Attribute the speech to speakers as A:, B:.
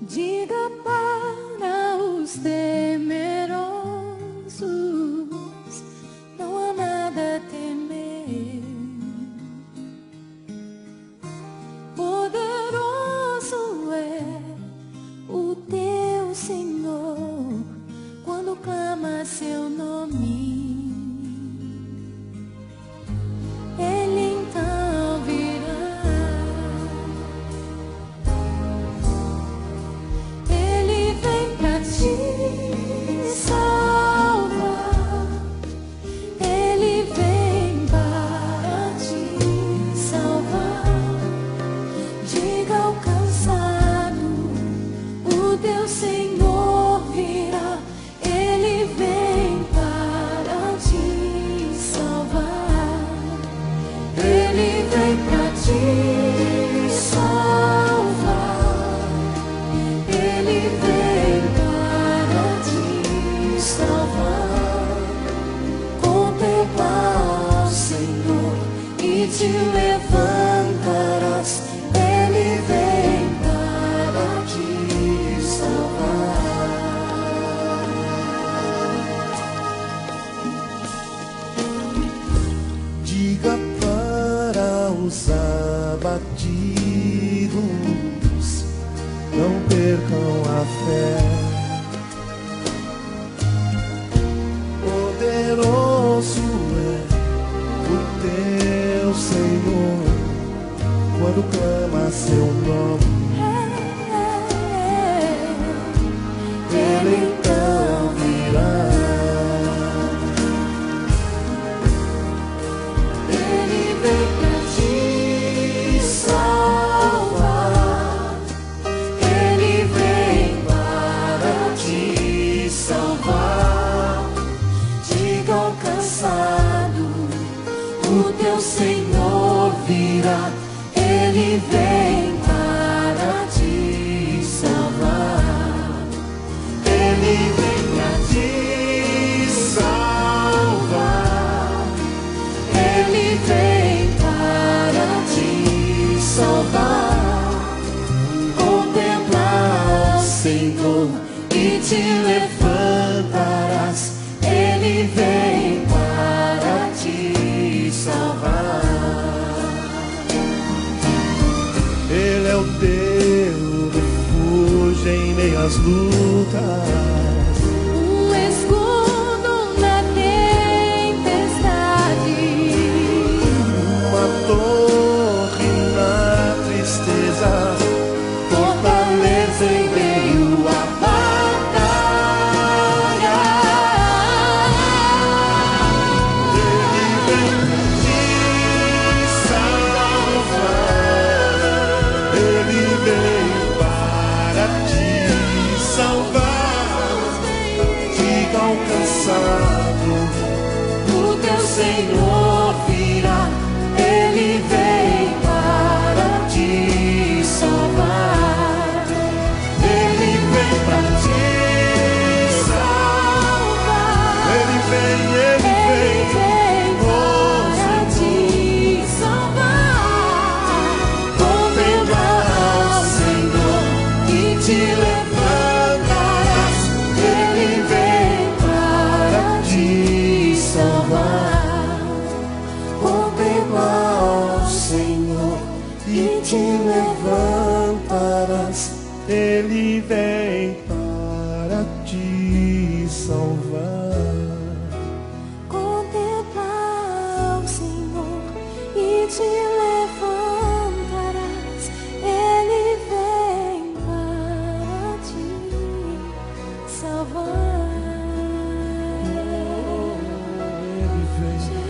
A: Diga para os temerosos, não há nada a temer. Poderoso é o teu Senhor quando clama seu nome. Ele então virá. Ele vem pra te salvar. Ele vem para te salvar. Diga ao cansado, o teu Senhor virá. Ele vem para te salvar. Ele vem pra te salvar. Ele vem para te salvar. Contempla o Senhor e te levantarás. Ele vem para te salvar.
B: Diga para os abatidos, não percam a fé. Poderoso é o teu Senhor quando clama seu nome. Ele então virá.
A: Ele vem pra te salvar. Ele vem para te salvar. Diga ao cansado, o teu Senhor virá. Ele vem para te salvar. Ele vem pra te salvar. Ele vem para te salvar. Contempla o Senhor e te levantarás. Ele vem para te salvar.
B: Ele é o teu refúgio em meio às lutas.
A: Um escudo na tempestade.
B: Uma torre na tristeza,
A: Fortaleza em meio à batalha.
B: Ele vem te salvar. Ele vem para te salvar. Diga ao cansado,
A: O teu Senhor virá. Ele vem para te salvar. Ele vem para te salvar.
B: ele vem, ele
A: Ele
B: vem.
A: vem para te salvar. Contempla o Senhor e te levantarás. Ele vem para te salvar. Contempla o Senhor e te levantarás.
B: Ele vem para te salvar.
A: Contempla o Senhor e te levantarás. Ele vem para te salvar.
B: Ele vem.